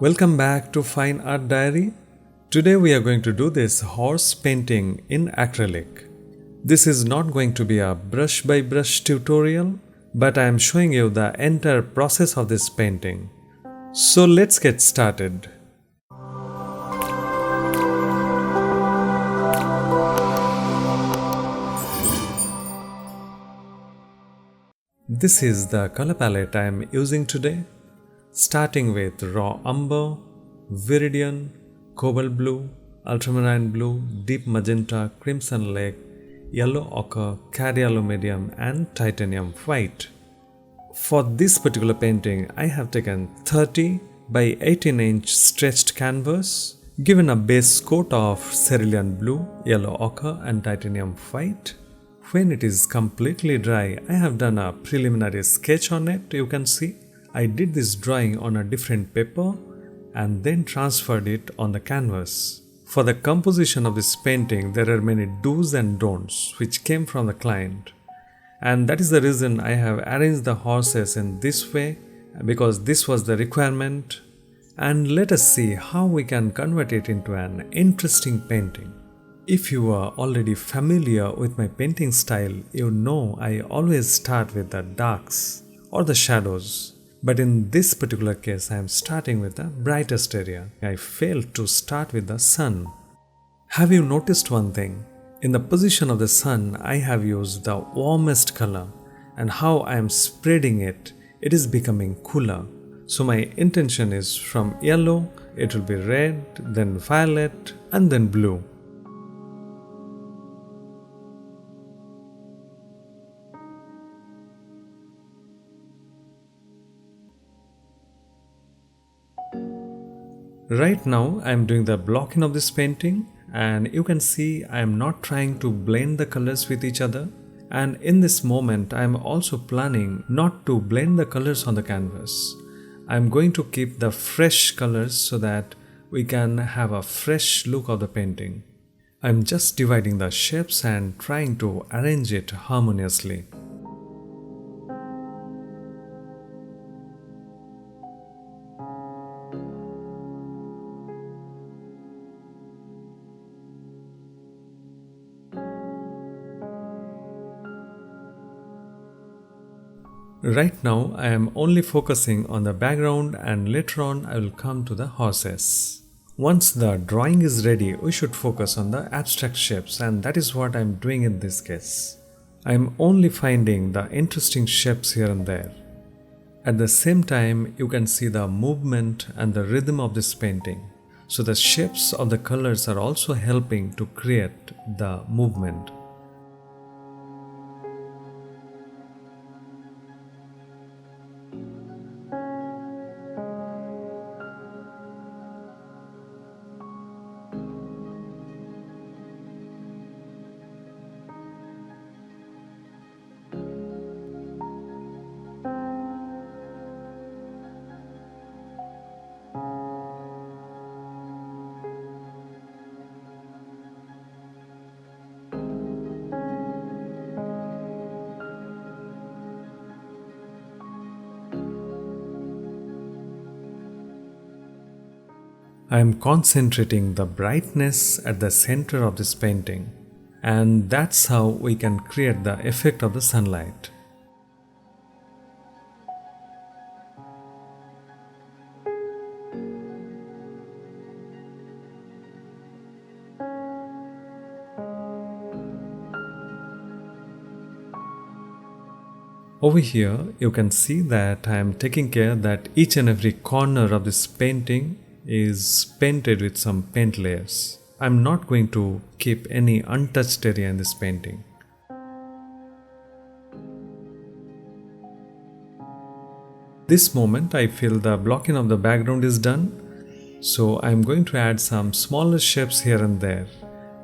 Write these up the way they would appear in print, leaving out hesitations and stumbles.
Welcome back to Fine Art Diary. Today we are going to do this horse painting in acrylic. This is not going to be a brush by brush tutorial, but I am showing you the entire process of this painting. So let's get started. This is the color palette I am using today. Starting with raw umber, viridian, cobalt blue, ultramarine blue, deep magenta, crimson lake, yellow ochre, cadmium and titanium white. For this particular painting, I have taken 30 by 18-inch stretched canvas, given a base coat of cerulean blue, yellow ochre and titanium white. When it is completely dry, I have done a preliminary sketch on it, you can see. I did this drawing on a different paper and then transferred it on the canvas. For the composition of this painting, there are many do's and don'ts which came from the client. And that is the reason I have arranged the horses in this way, because this was the requirement. And let us see how we can convert it into an interesting painting. If you are already familiar with my painting style, you know I always start with the darks or the shadows. But in this particular case, I am starting with the brightest area. I failed to start with the sun. Have you noticed one thing? In the position of the sun, I have used the warmest color, and how I am spreading it, it is becoming cooler. So my intention is from yellow, it will be red, then violet, and then blue. Right now I am doing the blocking of this painting, and you can see I am not trying to blend the colors with each other, and in this moment I am also planning not to blend the colors on the canvas. I am going to keep the fresh colors so that we can have a fresh look of the painting. I am just dividing the shapes and trying to arrange it harmoniously. Right now I am only focusing on the background, and later on I will come to the horses. Once the drawing is ready, we should focus on the abstract shapes, and that is what I am doing in this case. I am only finding the interesting shapes here and there. At the same time, you can see the movement and the rhythm of this painting. So the shapes of the colors are also helping to create the movement. I am concentrating the brightness at the center of this painting, and that's how we can create the effect of the sunlight. Over here, you can see that I am taking care that each and every corner of this painting is painted with some paint layers. I'm not going to keep any untouched area in this painting. This moment I feel the blocking of the background is done, so I'm going to add some smaller shapes here and there,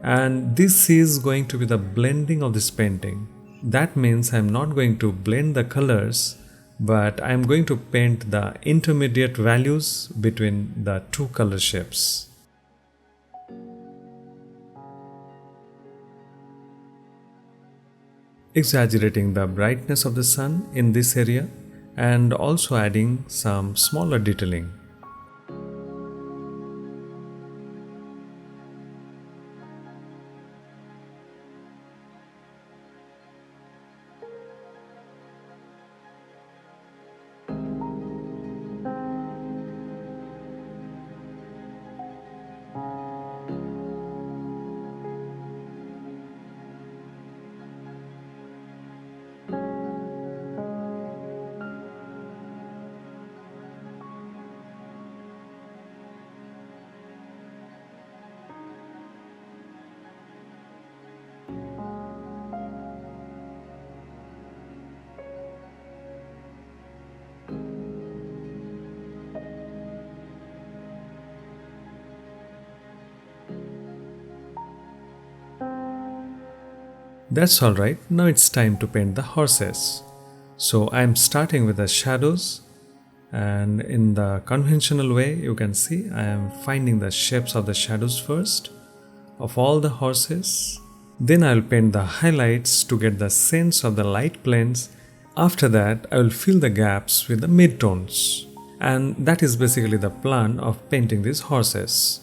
and this is going to be the blending of this painting. That means I'm not going to blend the colors, but I'm going to paint the intermediate values between the two color shapes. Exaggerating the brightness of the sun in this area and also adding some smaller detailing. That's alright, now it's time to paint the horses. So I'm starting with the shadows, and in the conventional way you can see I am finding the shapes of the shadows first of all the horses. Then I'll paint the highlights to get the sense of the light planes. After that I will fill the gaps with the midtones, and that is basically the plan of painting these horses.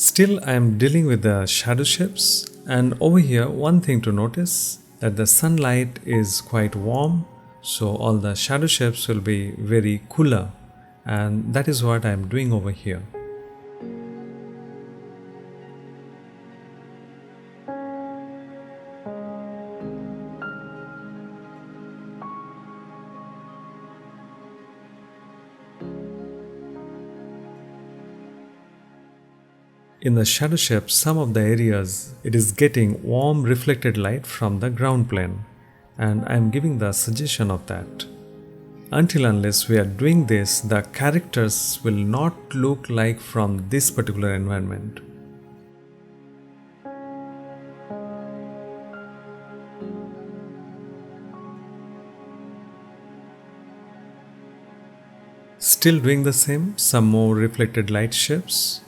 Still I am dealing with the shadow shapes, and over here one thing to notice that the sunlight is quite warm, so all the shadow shapes will be very cooler, and that is what I am doing over here. In the shadow shape, some of the areas it is getting warm reflected light from the ground plane, and I am giving the suggestion of that. Until unless we are doing this, the characters will not look like from this particular environment. Still doing the same, some more reflected light shapes.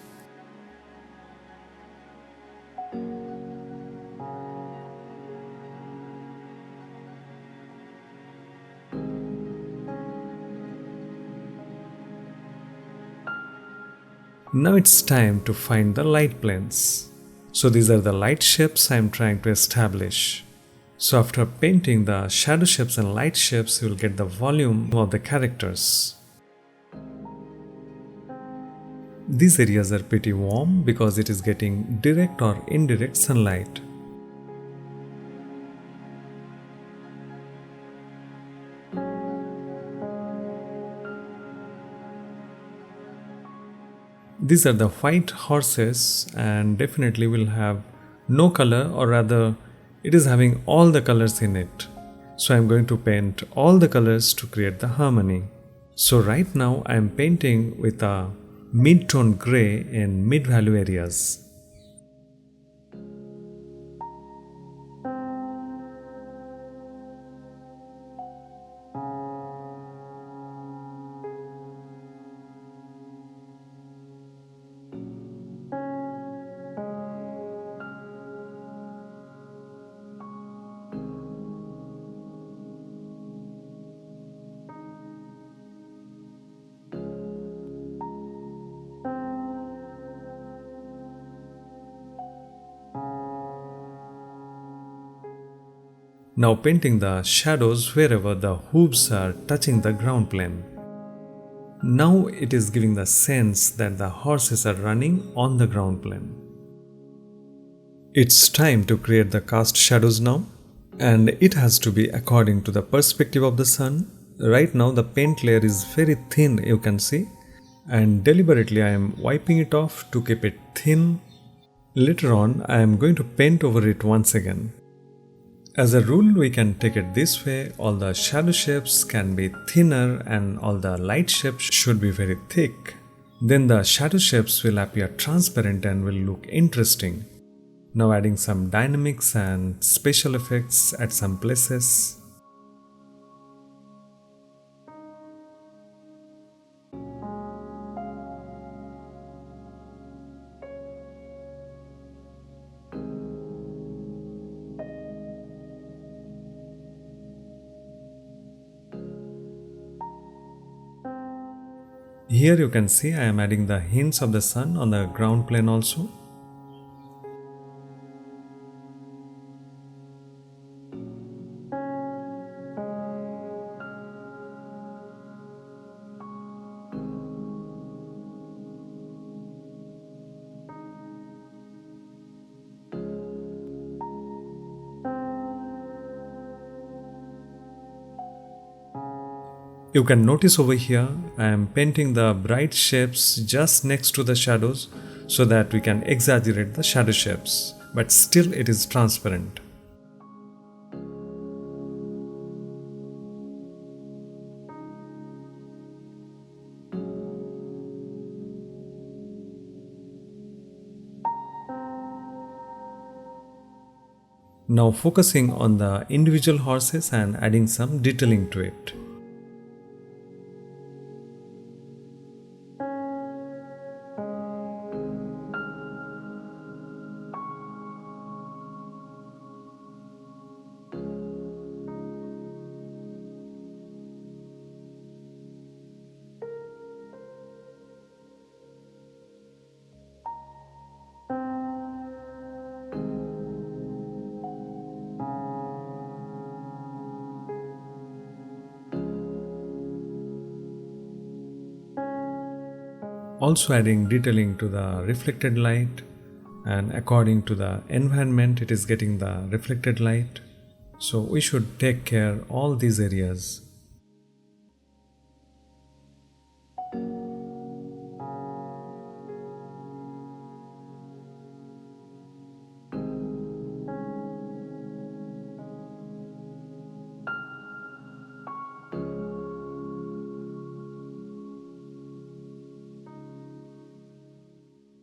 Now it's time to find the light planes. So these are the light shapes I am trying to establish. So after painting the shadow shapes and light shapes, you will get the volume of the characters. These areas are pretty warm because it is getting direct or indirect sunlight. These are the white horses, and definitely will have no color, or rather it is having all the colors in it. So I am going to paint all the colors to create the harmony. So right now I am painting with a mid-tone gray in mid-value areas. Now painting the shadows wherever the hooves are touching the ground plane. Now it is giving the sense that the horses are running on the ground plane. It's time to create the cast shadows now, and it has to be according to the perspective of the sun. Right now the paint layer is very thin, you can see, and deliberately I am wiping it off to keep it thin. Later on I am going to paint over it once again. As a rule, we can take it this way: all the shadow shapes can be thinner and all the light shapes should be very thick. Then the shadow shapes will appear transparent and will look interesting. Now adding some dynamics and special effects at some places. Here you can see I am adding the hints of the sun on the ground plane also. You can notice over here I am painting the bright shapes just next to the shadows so that we can exaggerate the shadow shapes. but still it is transparent. Now focusing on the individual horses and adding some detailing to it. Also adding detailing to the reflected light, and according to the environment it is getting the reflected light. So we should take care all these areas.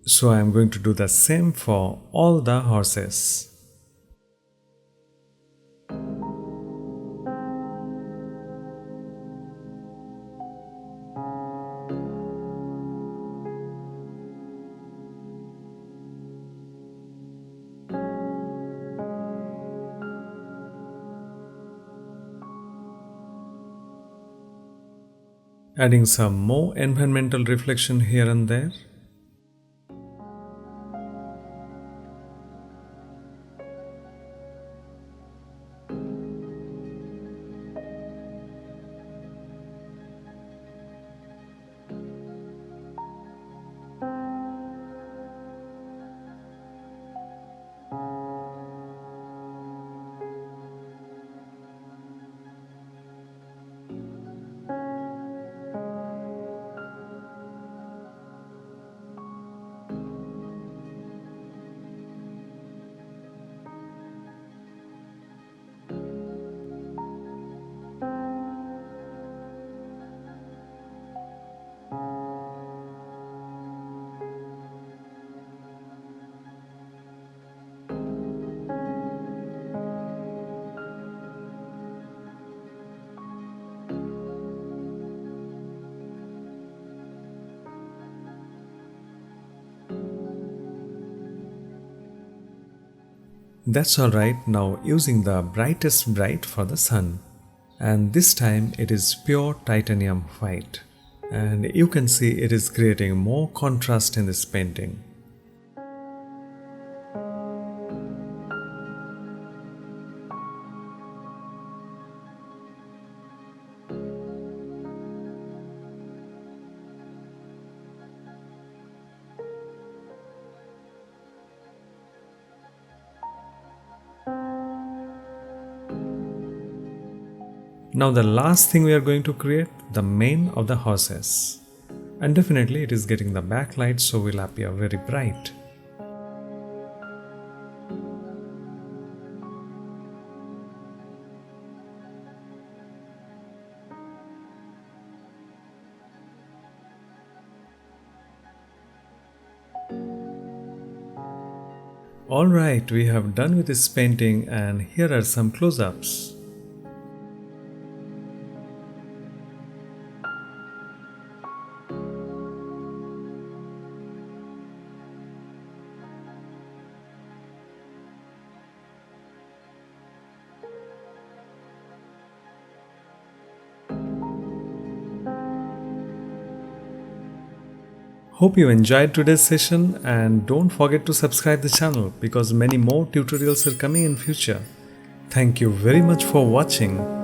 So I am going to do the same for all the horses. Adding some more environmental reflection here and there. That's alright. Now using the brightest bright for the sun, and this time it is pure titanium white, and you can see it is creating more contrast in this painting. Now the last thing we are going to create, the mane of the horses, and definitely it is getting the backlight, so will appear very bright. Alright, we have done with this painting, and here are some close-ups. Hope you enjoyed today's session, and don't forget to subscribe the channel because many more tutorials are coming in future. Thank you very much for watching.